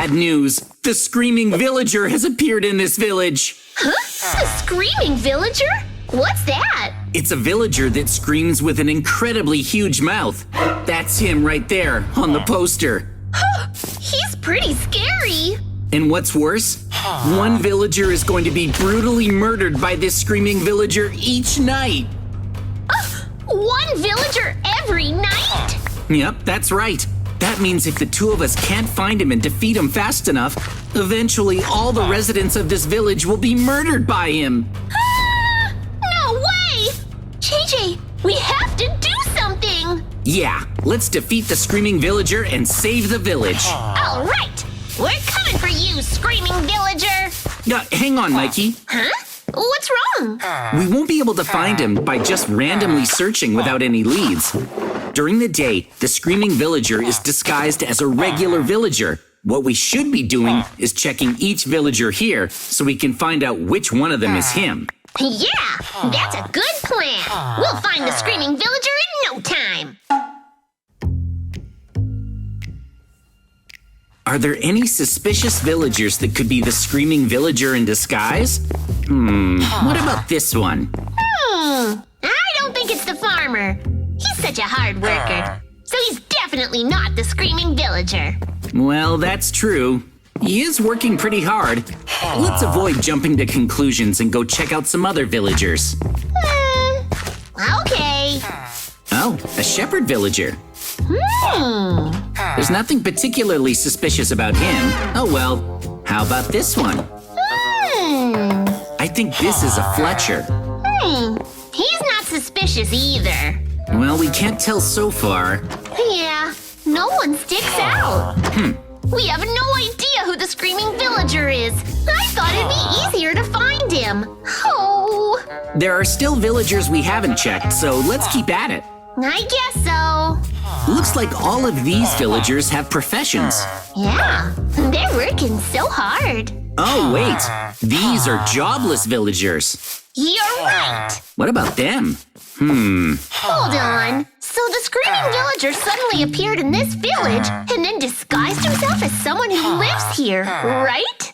Bad news. The Screaming Villager has appeared in this village. Huh? A screaming villager? What's that? It's a villager that screams with an incredibly huge mouth. That's him right there on the poster. He's pretty scary. And what's worse? One villager is going to be brutally murdered by this Screaming Villager each night. One villager every night? Yep, that's right. That means if the two of us can't find him and defeat him fast enough, eventually all the residents of this village will be murdered by him. No way! JJ, we have to do something! Yeah, let's defeat the Screaming Villager and save the village. All right! We're coming for you, screaming villager! Hang on, Mikey. Huh? What's wrong? We won't be able to find him by just randomly searching without any leads. During the day, the Screaming Villager is disguised as a regular villager. What we should be doing is checking each villager here so we can find out which one of them is him. Yeah, that's a good plan. We'll find the screaming villager in no time. Are there any suspicious villagers that could be the Screaming Villager in disguise? What about this one? I don't think it's the farmer. He's such a hard worker. So he's definitely not the screaming villager. Well, that's true. He is working pretty hard. Let's avoid jumping to conclusions and go check out some other villagers. Okay. Oh, a shepherd villager. There's nothing particularly suspicious about him. Oh well, how about this one? I think this is a Fletcher. He's not suspicious either. Well, we can't tell so far. Yeah, no one sticks out. We have no idea who the screaming villager is. I thought it'd be easier to find him. Oh. There are still villagers we haven't checked, so let's keep at it. I guess so. Looks like all of these villagers have professions. Yeah, they're working so hard. Oh, wait. These are jobless villagers. You're right. What about them? Hold on. So the screaming villager suddenly appeared in this village and then disguised himself as someone who lives here, right?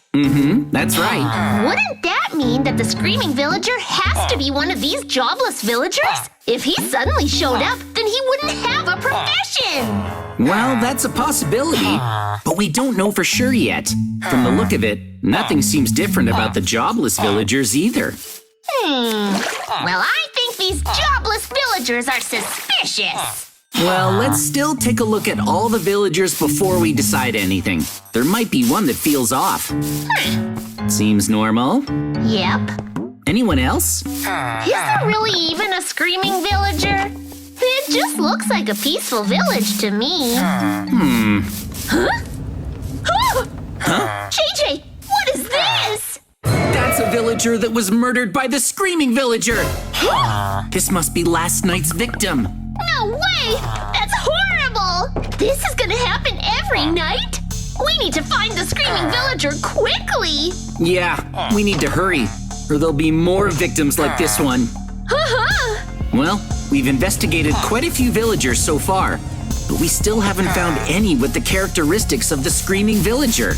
That's right. Wouldn't that mean that the screaming villager has to be one of these jobless villagers? If he suddenly showed up, then he wouldn't have a profession. Well, that's a possibility, but we don't know for sure yet. From the look of it, nothing seems different about the jobless villagers either. Well, I think these jobless villagers are suspicious. Well, let's still take a look at all the villagers before we decide anything. There might be one that feels off. Seems normal. Yep. Anyone else? Is there really even a screaming villager? It just looks like a peaceful village to me. Huh? JJ, what is this? That's a villager that was murdered by the Screaming Villager. This must be last night's victim. No way! That's horrible! This is gonna happen every night? We need to find the screaming villager quickly! Yeah, we need to hurry, or there'll be more victims like this one. Well, we've investigated quite a few villagers so far, but we still haven't found any with the characteristics of the Screaming Villager.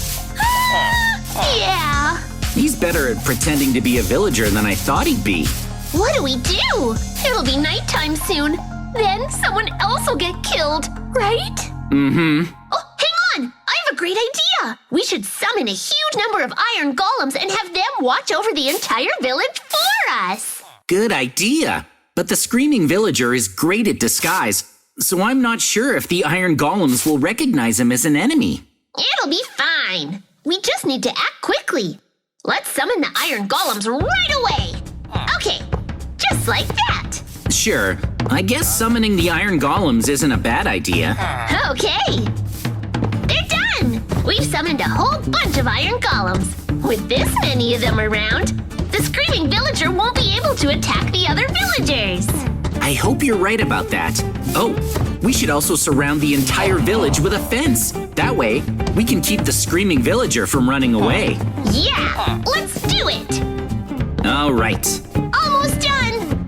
Yeah. He's better at pretending to be a villager than I thought he'd be. What do we do? It'll be nighttime soon. Then someone else will get killed, right? Oh, hang on! I have a great idea! We should summon a huge number of iron golems and have them watch over the entire village for us! Good idea! But the Screaming Villager is great at disguise, so I'm not sure if the iron golems will recognize him as an enemy. It'll be fine. We just need to act quickly. Let's summon the iron golems right away! Okay, just like that! Sure, I guess summoning the iron golems isn't a bad idea. Okay! They're done! We've summoned a whole bunch of iron golems. With this many of them around, the screaming villager won't be able to attack the other villagers. I hope you're right about that. Oh, we should also surround the entire village with a fence. That way, we can keep the Screaming Villager from running away. Yeah, let's do it! All right. Almost done!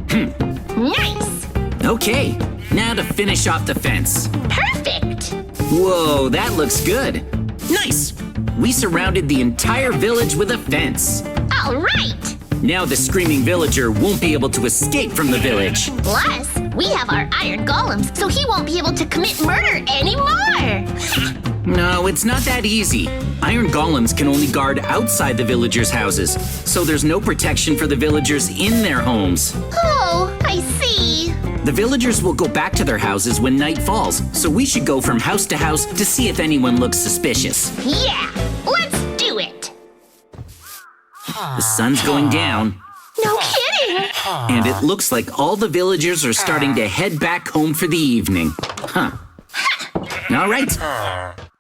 Nice! Okay, now to finish off the fence. Perfect! Whoa, that looks good. Nice! we surrounded the entire village with a fence. All right! Now the screaming villager won't be able to escape from the village. Plus, we have our iron golems, so he won't be able to commit murder anymore! No, it's not that easy. Iron golems can only guard outside the villagers' houses, so there's no protection for the villagers in their homes. Oh, I see. The villagers will go back to their houses when night falls, so we should go from house to house to see if anyone looks suspicious. Yeah, let's do it! The sun's going down, No kidding! and it looks like all the villagers are starting to head back home for the evening. Huh. All right.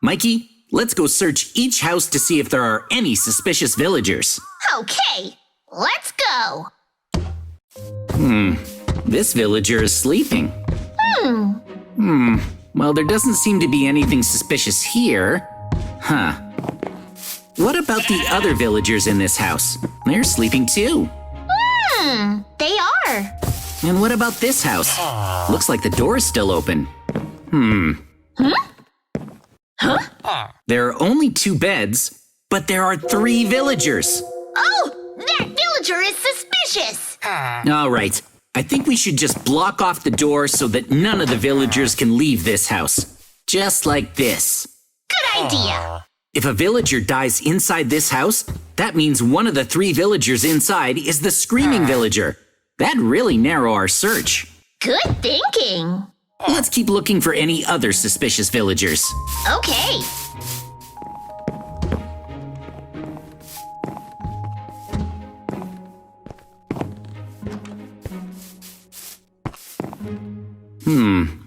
Mikey, let's go search each house to see if there are any suspicious villagers. Okay, let's go! This villager is sleeping. Well, there doesn't seem to be anything suspicious here. Huh. What about the other villagers in this house? They're sleeping too. They are. And what about this house? Looks like the door is still open. There are only 2 beds, but there are 3 villagers. Oh, that villager is suspicious! All right. I think we should just block off the door so that none of the villagers can leave this house. Just like this. Good idea! If a villager dies inside this house, that means one of the 3 villagers inside is the screaming villager. That'd really narrow our search. Good thinking! Let's keep looking for any other suspicious villagers. Okay.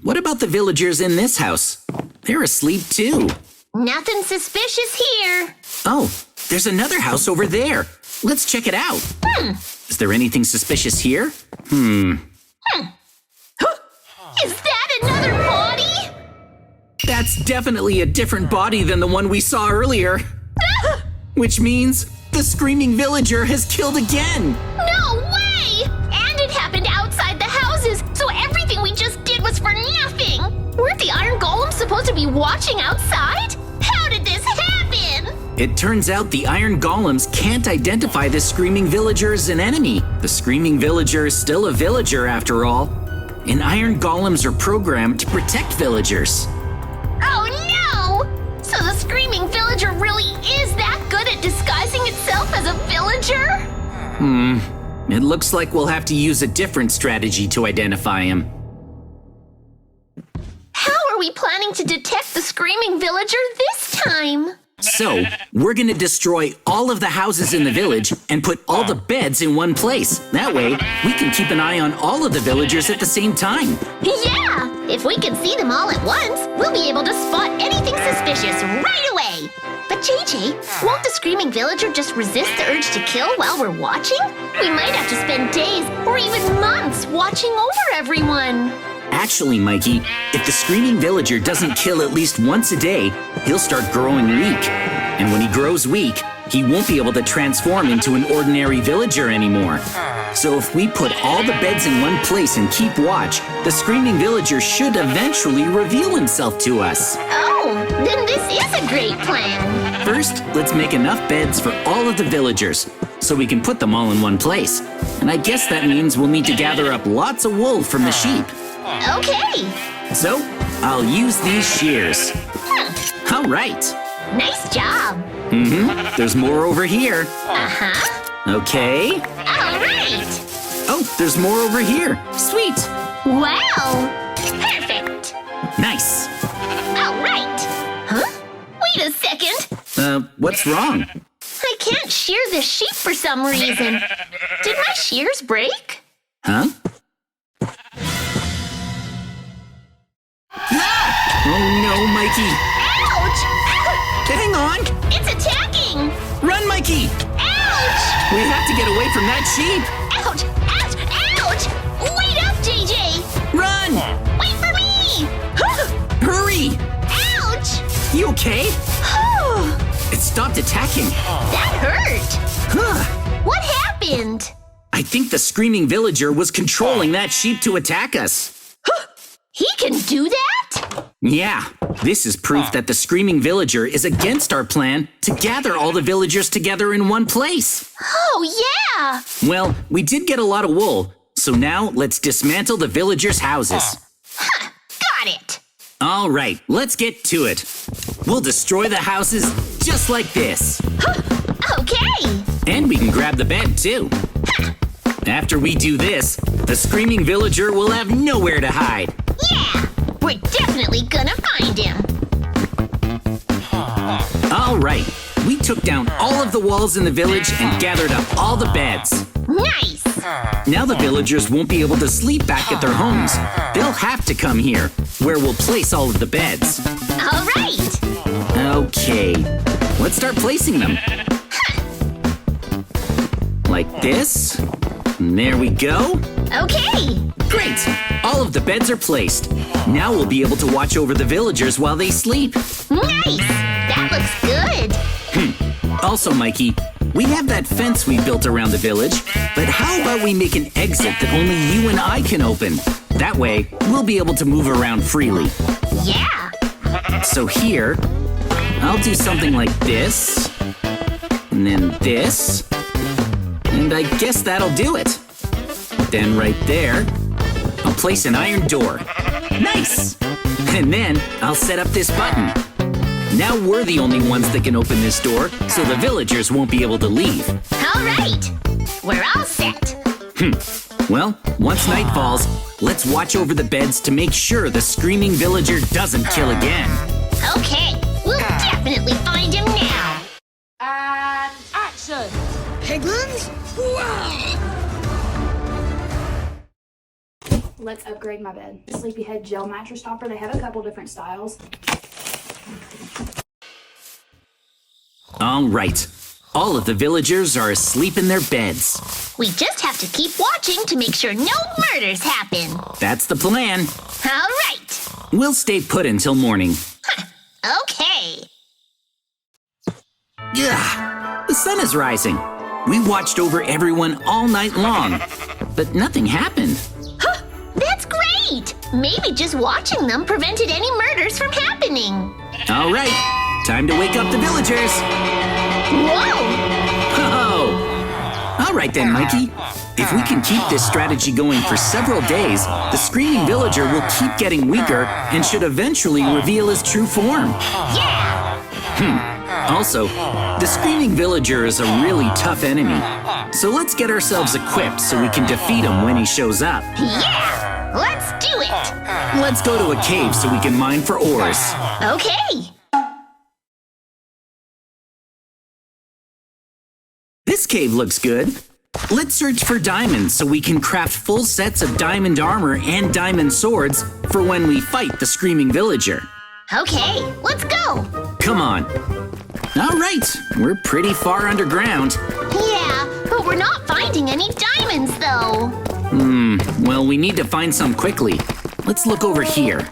What about the villagers in this house? They're asleep too. Nothing suspicious here. Oh, there's another house over there. Let's check it out. Is there anything suspicious here? Is that another body? That's definitely a different body than the one we saw earlier. Which means the screaming villager has killed again. No way! And it happened outside the houses, so everything we just did was for nothing! Weren't the iron golems supposed to be watching outside? How did this happen? It turns out the iron golems can't identify the screaming villager as an enemy. The screaming villager is still a villager after all. And iron golems are programmed to protect villagers. Oh no! So the screaming villager really is that good at disguising itself as a villager? It looks like we'll have to use a different strategy to identify him. How are we planning to detect the screaming villager this time? So, we're gonna destroy all of the houses in the village and put all the beds in one place. That way, we can keep an eye on all of the villagers at the same time. Yeah! If we can see them all at once, we'll be able to spot anything suspicious right away! But JJ, won't the screaming villager just resist the urge to kill while we're watching? We might have to spend days or even months watching over everyone. Actually, Mikey, if the screaming villager doesn't kill at least once a day, he'll start growing weak. And when he grows weak, he won't be able to transform into an ordinary villager anymore. So if we put all the beds in one place and keep watch, the screaming villager should eventually reveal himself to us. Oh, then this is a great plan. First, let's make enough beds for all of the villagers, so we can put them all in one place. And I guess that means we'll need to gather up lots of wool from the sheep. Okay. So, I'll use these shears. All right. Nice job. There's more over here. Uh-huh. Okay. All right. Oh, there's more over here. Sweet. Wow. Perfect. Nice. All right. Huh? Wait a second. What's wrong? I can't shear this sheep for some reason. Did my shears break? Huh? Oh no, Mikey. Ouch! Hang on. It's attacking! Run, Mikey. Ouch! We have to get away from that sheep. Ouch! Ouch! Ouch! Wait up, JJ! Run. Wait for me! Hurry. Ouch! You okay? It stopped attacking. That hurt! Huh. What happened? I think the screaming villager was controlling that sheep to attack us. He can do that? Yeah, this is proof that the Screaming Villager is against our plan to gather all the villagers together in one place. Oh, yeah! Well, we did get a lot of wool, so now let's dismantle the villagers' houses. Huh, got it! All right, let's get to it. We'll destroy the houses just like this. Okay! And we can grab the bed, too. After we do this, the Screaming Villager will have nowhere to hide. Yeah! We're definitely gonna find him! All right, we took down all of the walls in the village and gathered up all the beds. Nice! Now the villagers won't be able to sleep back at their homes. They'll have to come here, where we'll place all of the beds. All right! Okay, let's start placing them. Like this. And there we go. Okay! Great! All of the beds are placed. Now we'll be able to watch over the villagers while they sleep. Nice! That looks good! Also, Mikey, we have that fence we built around the village, but how about we make an exit that only you and I can open? That way, we'll be able to move around freely. Yeah! So here, I'll do something like this, and then this, and I guess that'll do it. Then right there, I'll place an iron door. Nice! And then I'll set up this button. Now we're the only ones that can open this door, so the villagers won't be able to leave. All right! We're all set! Well, once night falls, let's watch over the beds to make sure the Screaming Villager doesn't kill again. Okay, we'll definitely find him now! And action! Piglins? Let's upgrade my bed. Sleepyhead gel mattress topper. They have a couple different styles. All right. All of the villagers are asleep in their beds. We just have to keep watching to make sure no murders happen. That's the plan. All right. We'll stay put until morning. Okay. Yeah, the sun is rising. We watched over everyone all night long, but nothing happened. That's great! Maybe just watching them prevented any murders from happening. All right, time to wake up the villagers. Whoa! Ho-ho! All right then, Mikey. If we can keep this strategy going for several days, the Screaming Villager will keep getting weaker and should eventually reveal his true form. Yeah! Also, the Screaming Villager is a really tough enemy. So let's get ourselves equipped so we can defeat him when he shows up. Yeah! Let's do it! Let's go to a cave so we can mine for ores. Okay! This cave looks good. Let's search for diamonds so we can craft full sets of diamond armor and diamond swords for when we fight the Screaming Villager. Okay, let's go! Come on. All right, we're pretty far underground. Yeah, but we're not finding any diamonds, though. Well, we need to find some quickly. Let's look over here.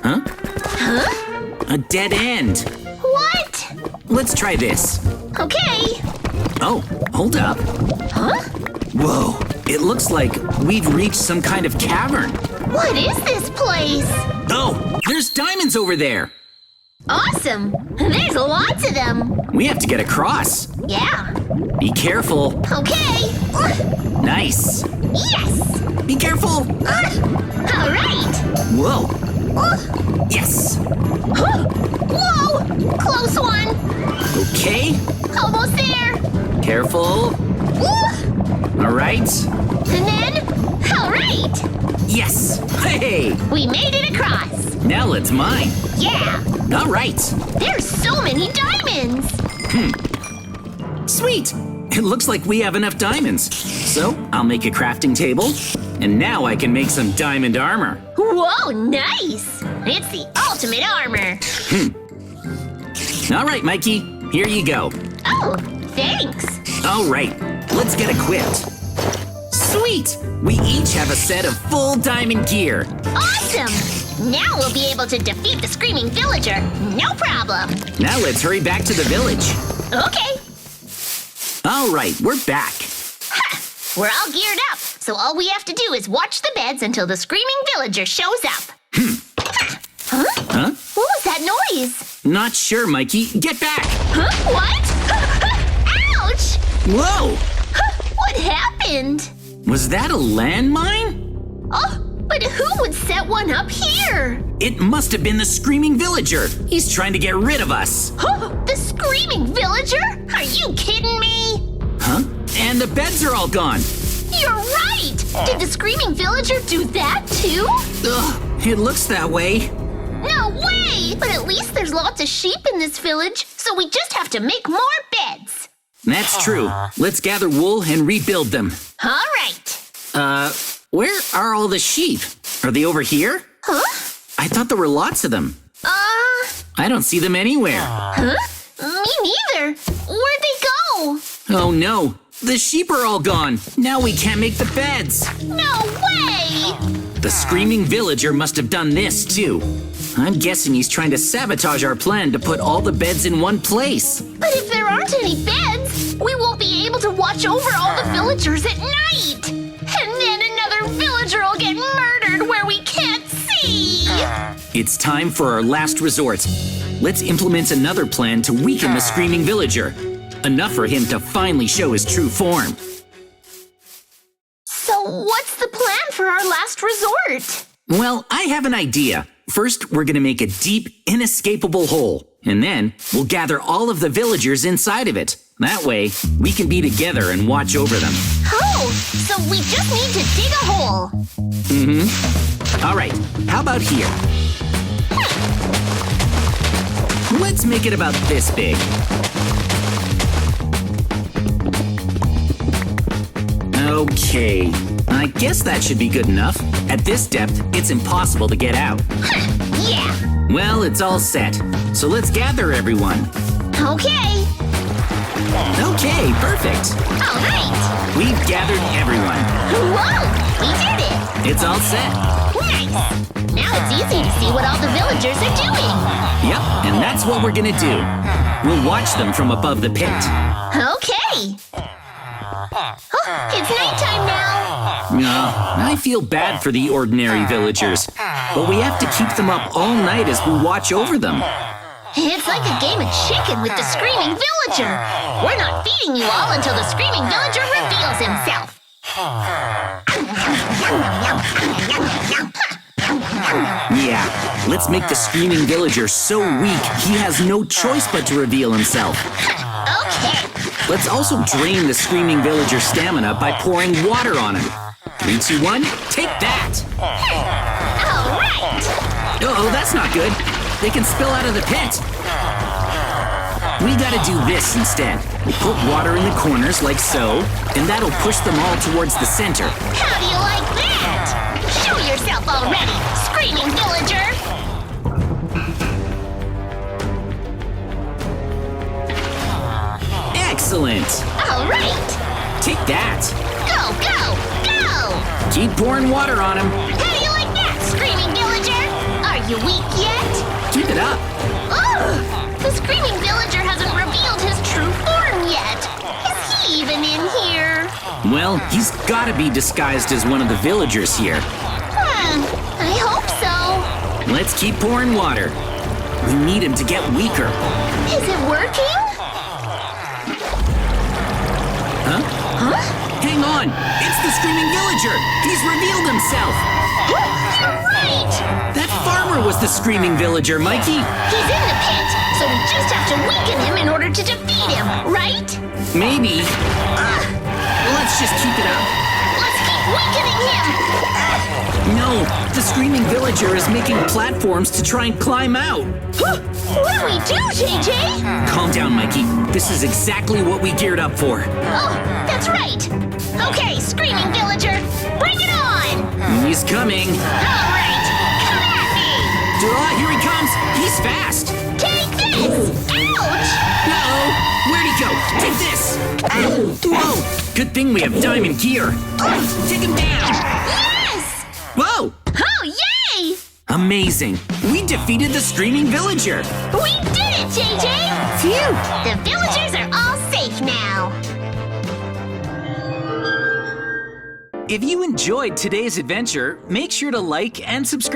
Huh? Huh? A dead end. What? Let's try this. Okay. Oh, hold up. Huh? Whoa, it looks like we've reached some kind of cavern. What is this place? Oh, there's diamonds over there. Awesome! There's lots of them! We have to get across. Yeah. Be careful. Okay. Nice. Yes! Be careful. All right. Whoa. Yes. Whoa! Close one! Okay. Almost there! Careful. All right. And then, all right! Yes. Hey. We made it across! Now let's mine. Yeah! All right. There's so many diamonds! Sweet. It looks like we have enough diamonds. So I'll make a crafting table. And now I can make some diamond armor. Whoa, nice! It's the ultimate armor! All right, Mikey. Here you go. Oh, thanks! All right. Let's get equipped. Sweet. We each have a set of full diamond gear. Awesome! Now we'll be able to defeat the Screaming Villager, no problem! Now let's hurry back to the village. Okay, All right, we're back. we're all geared up, so all we have to do is watch the beds until the Screaming Villager shows up. Huh? Huh? What was that noise? Not sure, Mikey. Get back! Huh? What? Ouch! Whoa! What happened? Was that a landmine? Oh, but who would set one up here? It must have been the Screaming Villager. He's trying to get rid of us. Huh? The Screaming Villager? Are you kidding me? Huh? And the beds are all gone. You're right! Did the Screaming Villager do that too? Ugh, it looks that way. No way! But at least there's lots of sheep in this village, so we just have to make more beds. That's true. Let's gather wool and rebuild them. All right. Where are all the sheep? Are they over here? Huh? I thought there were lots of them. I don't see them anywhere. Huh? Me neither. Where'd they go? Oh no, the sheep are all gone. Now we can't make the beds. No way! The Screaming Villager must have done this too. I'm guessing he's trying to sabotage our plan to put all the beds in one place. But if there aren't any beds, we won't be able to watch over all the villagers at night. And then another villager will get murdered where we can't see. It's time for our last resort. Let's implement another plan to weaken the Screaming Villager. Enough for him to finally show his true form. So what's the plan for our last resort? Well, I have an idea. First, we're gonna make a deep, inescapable hole. And then, we'll gather all of the villagers inside of it. That way, we can be together and watch over them. Oh, so we just need to dig a hole. All right, how about here? Let's make it about this big. Okay, I guess that should be good enough. At this depth, it's impossible to get out. Yeah. Well, it's all set. So let's gather everyone. Okay. Okay, perfect. All right. We've gathered everyone. Whoa, we did it. It's all set. Nice. Now it's easy to see what all the villagers are doing. Yep, and that's what we're gonna do. We'll watch them from above the pit. Okay. Oh, it's nighttime now. I feel bad for the ordinary villagers, but we have to keep them up all night as we watch over them. It's like a game of chicken with the Screaming Villager. We're not feeding you all until the Screaming Villager reveals himself. Yeah, let's make the Screaming Villager so weak he has no choice but to reveal himself. Okay. Let's also drain the Screaming Villager's stamina by pouring water on him. 3, 2, 1, take that! All right. Uh-oh, that's not good. They can spill out of the pit. We gotta do this instead. We'll put water in the corners like so, and that'll push them all towards the center. How do you like that? Show yourself already, Screaming Villager. Excellent! All right. Take that! Go, go, go! Keep pouring water on him. How do you like that, Screaming Villager? Are you weak yet? Keep it up. Ugh! The Screaming Villager hasn't revealed his true form yet. Is he even in here? Well, he's gotta be disguised as one of the villagers here. I hope so. Let's keep pouring water. We need him to get weaker. Is it working? Huh? Hang on! It's the Screaming Villager! He's revealed himself! You're right! That farmer was the Screaming Villager, Mikey! He's in the pit, so we just have to weaken him in order to defeat him, right? Maybe. Let's just keep it up. Let's keep weakening him! No, the Screaming Villager is making platforms to try and climb out. What do we do, JJ? Calm down, Mikey. This is exactly what we geared up for. Oh, that's right. Okay, Screaming Villager, bring it on! He's coming. All right, come at me! Here he comes. He's fast. Take this! Ouch! Uh-oh. Where'd he go? Take this. Whoa. Good thing we have diamond gear. Take him down. Yes! Whoa. Oh, yay! Amazing. We defeated the Screaming Villager. We did it, JJ! Phew. The villagers are all safe now. If you enjoyed today's adventure, make sure to like and subscribe.